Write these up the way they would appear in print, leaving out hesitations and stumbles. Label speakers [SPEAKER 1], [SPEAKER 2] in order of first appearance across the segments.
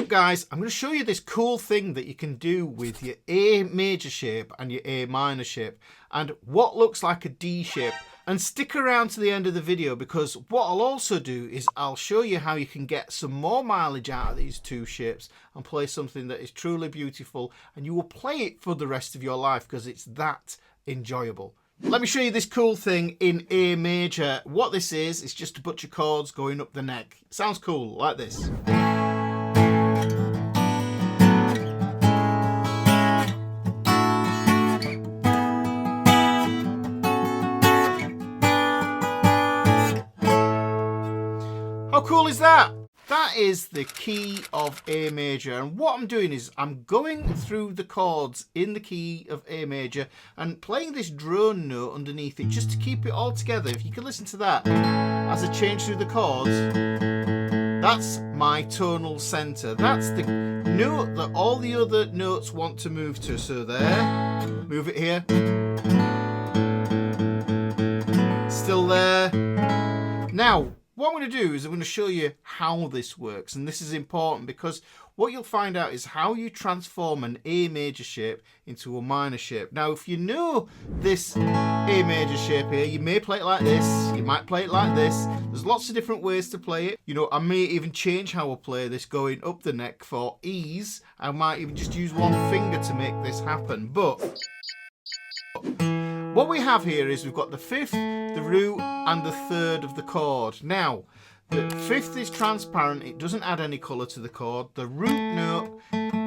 [SPEAKER 1] up, guys, I'm going to show you this cool thing that you can do with your A major shape and your A minor shape and what looks like a D shape. And stick around to the end of the video, because what I'll also do is I'll show you how you can get some more mileage out of these two shapes and play something that is truly beautiful, and you will play it for the rest of your life because it's that enjoyable. Let me show you this cool thing in A major. What this is just a bunch of chords going up the neck. It sounds cool, like this. How cool is that? That is the key of A major, and what I'm doing is I'm going through the chords in the key of A major and playing this drone note underneath it just to keep it all together. If you can listen to that as I change through the chords, that's my tonal center. That's the note that all the other notes want to move to. So there, move it here, still there. Now, what I'm going to do is I'm going to show you how this works, and this is important because what you'll find out is how you transform an A major shape into a minor shape. Now, if you know this A major shape here, you may play it like this, you might play it like this. There's lots of different ways to play it. You know, I may even change how I play this going up the neck for ease. I might even just use one finger to make this happen. But what we have here is we've got the fifth, the root, and the third of the chord. Now, the fifth is transparent, it doesn't add any colour to the chord. The root note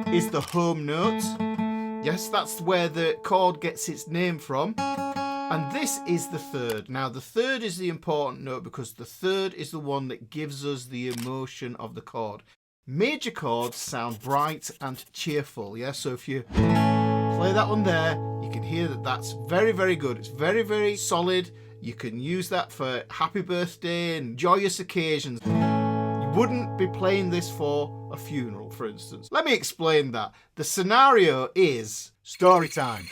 [SPEAKER 1] is the home note. Yes, that's where the chord gets its name from. And this is the third. Now, the third is the important note because the third is the one that gives us the emotion of the chord. Major chords sound bright and cheerful, yeah? So if you play that one there, you can hear that that's very, very good. It's very, very solid. You can use that for happy birthday and joyous occasions. You wouldn't be playing this for a funeral, for instance. Let me explain that. The scenario is story time.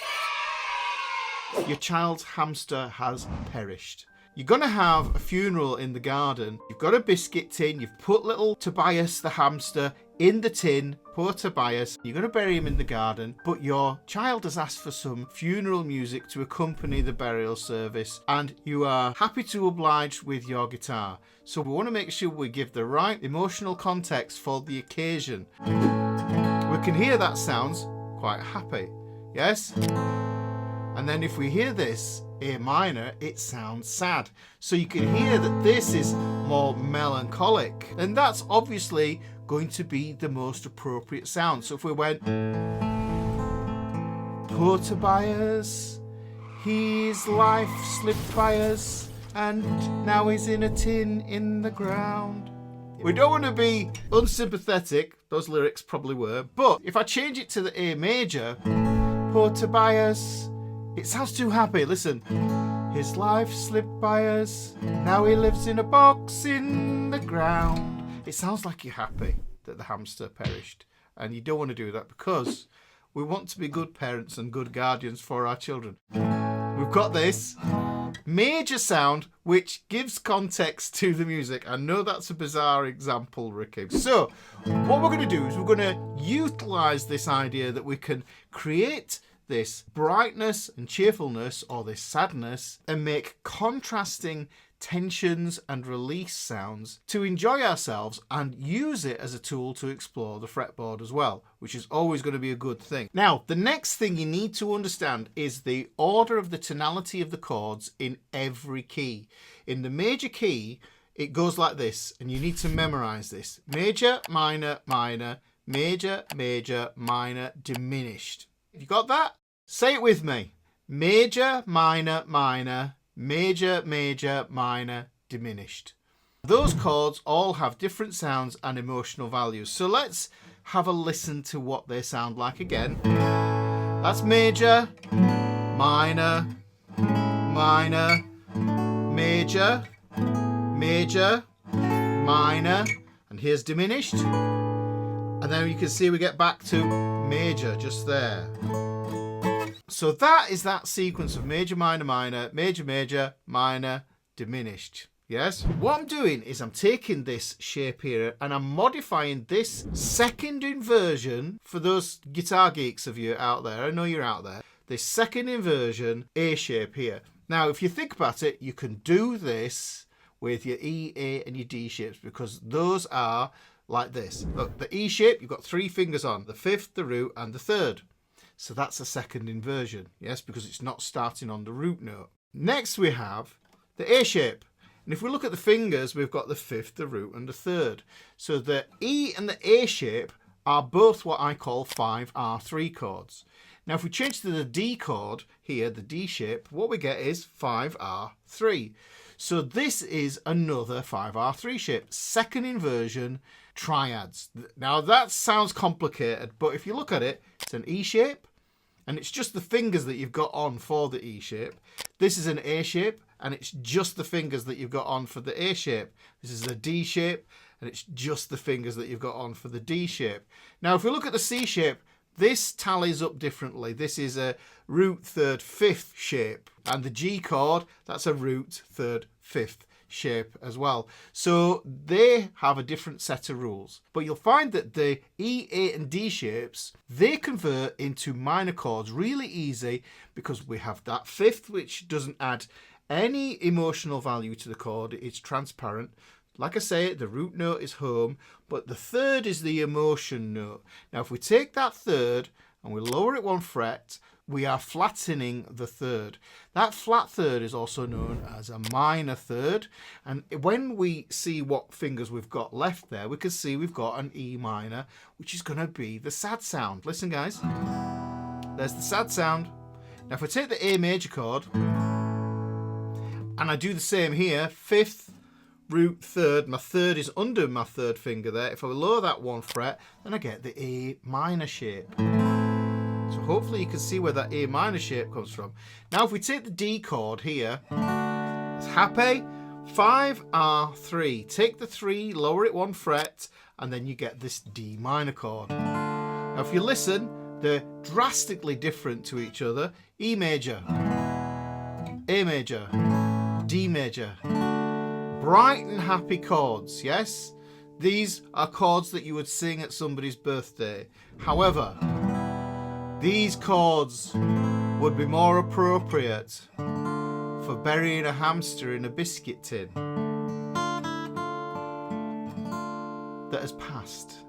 [SPEAKER 1] Your child's hamster has perished. You're going to have a funeral in the garden. You've got a biscuit tin. You've put little Tobias the hamster in the tin. Poor Tobias. You're going to bury him in the garden. But your child has asked for some funeral music to accompany the burial service. And you are happy to oblige with your guitar. So we want to make sure we give the right emotional context for the occasion. We can hear that sounds quite happy. Yes? And then if we hear this, A minor, it sounds sad. So you can hear that this is more melancholic. And that's obviously going to be the most appropriate sound. So if we went, poor Tobias, his life slipped by us, and now he's in a tin in the ground. We don't want to be unsympathetic, those lyrics probably were, but if I change it to the A major, poor Tobias, it sounds too happy. Listen. His life slipped by us. Now he lives in a box in the ground. It sounds like you're happy that the hamster perished. And you don't want to do that because we want to be good parents and good guardians for our children. We've got this major sound which gives context to the music. I know that's a bizarre example, Ricky. So what we're going to do is we're going to utilize this idea that we can create this brightness and cheerfulness, or this sadness, and make contrasting tensions and release sounds to enjoy ourselves and use it as a tool to explore the fretboard as well, which is always going to be a good thing. Now, the next thing you need to understand is the order of the tonality of the chords in every key. In the major key, it goes like this, and you need to memorize this. Major, minor, minor, major, major, minor, diminished. You got that? Say it with me. Major, minor, minor, major, major, minor, diminished. Those chords all have different sounds and emotional values. So let's have a listen to what they sound like again. That's major, minor, minor, major, major, minor, and here's diminished. And then you can see we get back to major just there. So that is that sequence of major, minor, minor, major, major, minor, diminished. yes? What I'm doing is I'm taking this shape here and I'm modifying this second inversion for those guitar geeks of you out there. I know you're out there. This second inversion A shape here. Now, if you think about it, you can do this with your E, A, and your D shapes because those are like this. Look, the E shape, you've got 3 fingers on, the 5th, the root, and the 3rd. So that's a second inversion, yes, because it's not starting on the root note. Next we have the A shape. And if we look at the fingers, we've got the 5th, the root, and the 3rd. So the E and the A shape are both what I call 5R3 chords. Now if we change to the D chord here, the D shape, what we get is 5R3. So this is another 5R3 shape, second inversion, triads. Now that sounds complicated, but if you look at it, it's an E shape, and it's just the fingers that you've got on for the E shape. This is an A shape, and it's just the fingers that you've got on for the A shape. This is a D shape, and it's just the fingers that you've got on for the D shape. Now if we look at the C shape, this tallies up differently. This is a root 3rd 5th shape, and the G chord, that's a root 3rd 5th shape as well. So they have a different set of rules. But you'll find that the E, A, and D shapes, they convert into minor chords really easy because we have that 5th, which doesn't add any emotional value to the chord. It's transparent. Like I say, the root note is home, but the 3rd is the emotion note. Now, if we take that 3rd and we lower it 1 fret, we are flattening the 3rd. That flat 3rd is also known as a minor 3rd. And when we see what fingers we've got left there, we can see we've got an E minor, which is going to be the sad sound. Listen, guys. There's the sad sound. Now, if I take the A major chord and I do the same here, 5th, root 3rd, my 3rd is under my 3rd finger there. If I lower that 1 fret, then I get the A minor shape. So hopefully you can see where that A minor shape comes from. Now if we take the D chord here, it's happy, 5R3. Take the 3, lower it 1 fret, and then you get this D minor chord. Now if you listen, they're drastically different to each other. E major, A major, D major. Bright and happy chords, yes? These are chords that you would sing at somebody's birthday. However, these chords would be more appropriate for burying a hamster in a biscuit tin that has passed.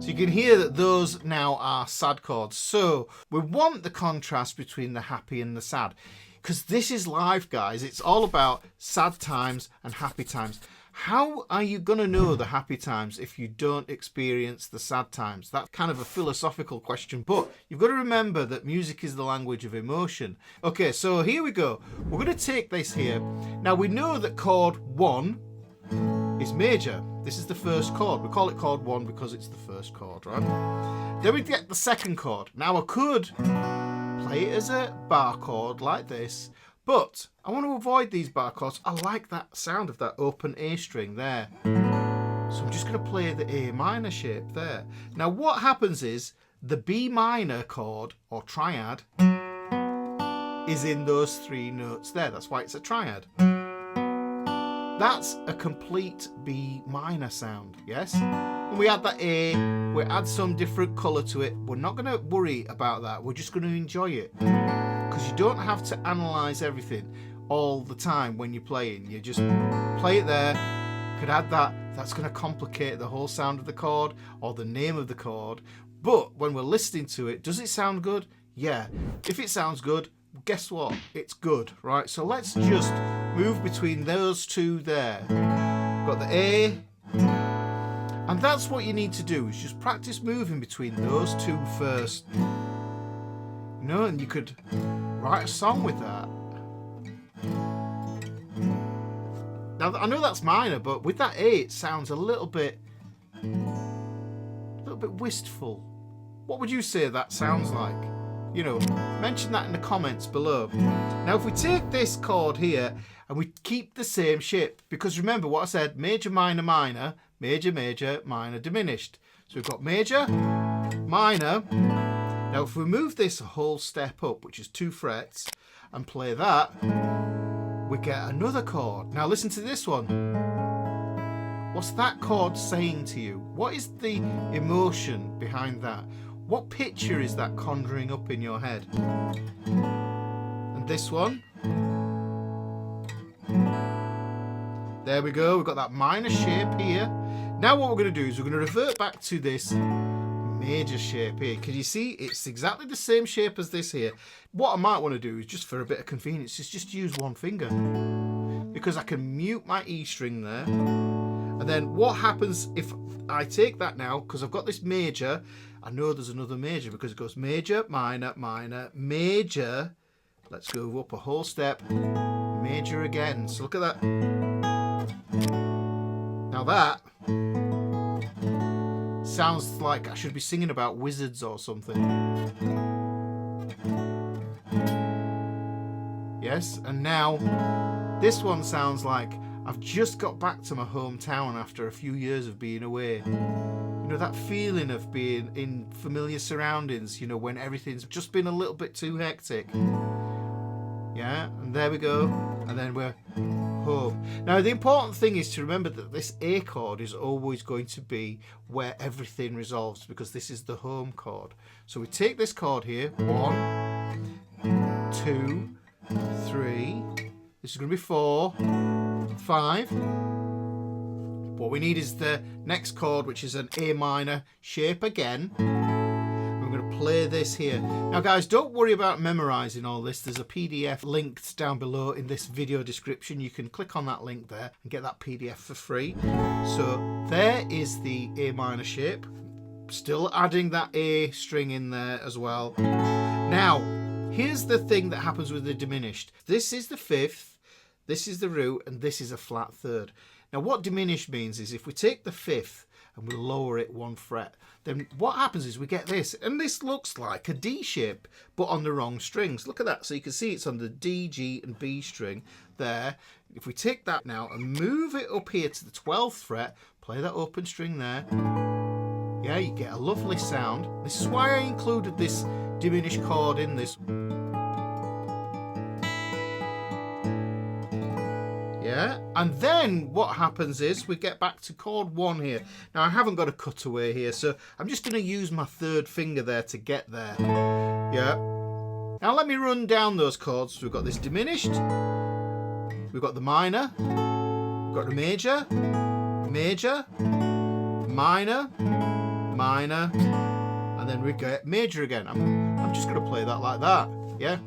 [SPEAKER 1] You can hear that those now are sad chords. So we want the contrast between the happy and the sad, because this is live, guys. It's all about sad times and happy times. How are you going to know the happy times if you don't experience the sad times? That's kind of a philosophical question, but you've got to remember that music is the language of emotion. Okay, so here we go. We're going to take this here. Now we know that chord 1 is major. This is the first chord. We call it chord 1 because it's the first chord, right? Then we get the second chord. Now I could play it as a bar chord like this, but I want to avoid these bar chords. I like that sound of that open A string there. So I'm just going to play the A minor shape there. Now what happens is the B minor chord or triad is in those 3 notes there. That's why it's a triad. That's a complete B minor sound, yes? When we add that A, we add some different colour to it. We're not going to worry about that. We're just going to enjoy it. Because you don't have to analyse everything all the time when you're playing. You just play it there, could add that. That's going to complicate the whole sound of the chord or the name of the chord. But when we're listening to it, does it sound good? Yeah. If it sounds good, guess what? It's good, right? So let's just move between those 2 there. Got the A, and that's what you need to do, is just practice moving between those 2 first. You know, and you could write a song with that. Now I know that's minor, but with that A, it sounds a little bit wistful. What would you say that sounds like? You know, mention that in the comments below. Now if we take this chord here and we keep the same shape, because remember what I said, major, minor, minor, major, major, minor, diminished. So we've got major, minor, Now if we move this a whole step up, which is 2 frets, and play that, we get another chord. Now listen to this one. What's that chord saying to you? What is the emotion behind that? What picture is that conjuring up in your head? And this one. There we go, we've got that minor shape here. Now what we're going to do is we're going to revert back to this major shape here. Can you see? It's exactly the same shape as this here. What I might want to do is, just for a bit of convenience, is just use one finger. Because I can mute my E string there. And then what happens if I take that now, because I've got this major, I know there's another major because it goes major, minor, minor, major. Let's go up a whole step, major again. So look at that. Now that sounds like I should be singing about wizards or something. Yes, and now this one sounds like I've just got back to my hometown after a few years of being away. You know, that feeling of being in familiar surroundings, you know, when everything's just been a little bit too hectic. Yeah, and there we go. And then we're home. Now, the important thing is to remember that this A chord is always going to be where everything resolves, because this is the home chord. So we take this chord here. 1, 2, 3. This is going to be 4, 5. What we need is the next chord, which is an A minor shape again. We're going to play this here. Now guys, don't worry about memorizing all this. There's a PDF linked down below in this video description. You can click on that link there and get that PDF for free. So there is the A minor shape. Still adding that A string in there as well. Now, here's the thing that happens with the diminished. This is the 5th. This is the root, and this is a flat 3rd. Now what diminished means is if we take the 5th and we lower it 1 fret, then what happens is we get this, and this looks like a D shape, but on the wrong strings. Look at that. So you can see it's on the D, G, and B string there. If we take that now and move it up here to the 12th fret, play that open string there. Yeah, you get a lovely sound. This is why I included this diminished chord in this. Yeah, and then what happens is we get back to chord 1 here. Now I haven't got a cutaway here, so I'm just going to use my 3rd finger there to get there. Yeah. Now let me run down those chords. So we've got this diminished, we've got the minor, we've got the major, major, minor, minor, and then we get major again. I'm just going to play that like that. Yeah.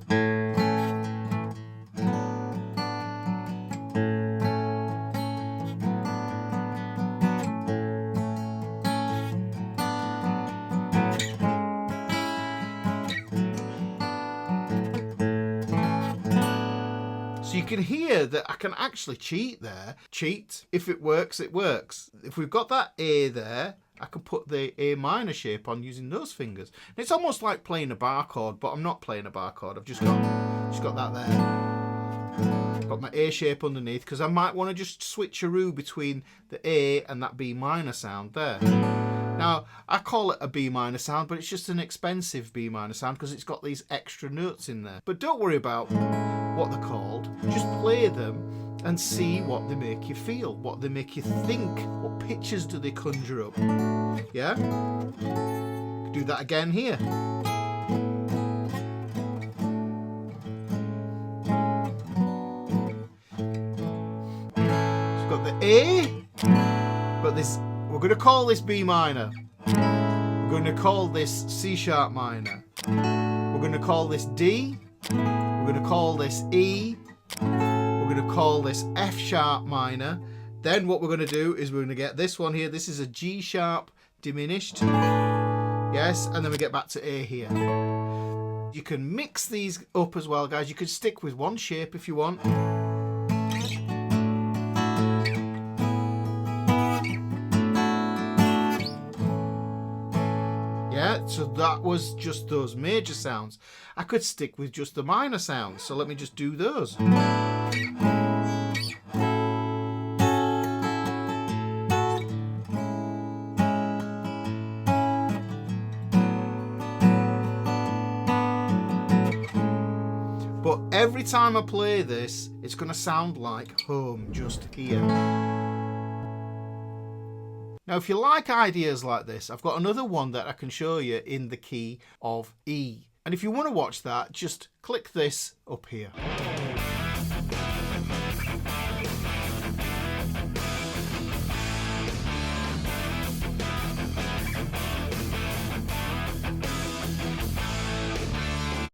[SPEAKER 1] So you can hear that I can actually cheat there. Cheat. If it works, it works. If we've got that A there, I can put the A minor shape on using those fingers. And it's almost like playing a bar chord, but I'm not playing a bar chord. I've just got that there. Got my A shape underneath, because I might want to just switcheroo between the A and that B minor sound there. Now, I call it a B minor sound, but it's just an expensive B minor sound because it's got these extra notes in there. But don't worry about what they're called. Just play them and see what they make you feel, what they make you think, what pictures do they conjure up. Yeah? Do that again here. So we've got the A, got this. We're going to call this B minor. We're going to call this C sharp minor. We're going to call this D. We're going to call this E. We're going to call this F sharp minor. Then what we're going to do is we're going to get this one here. This is a G sharp diminished. Yes, and then we get back to A here. You can mix these up as well, guys. You could stick with one shape if you want. Yeah, so that was just those major sounds. I could stick with just the minor sounds, so let me just do those. every time I play this, it's going to sound like home just here. Now, if you like ideas like this, I've got another one that I can show you in the key of E. And if you want to watch that, just click this up here.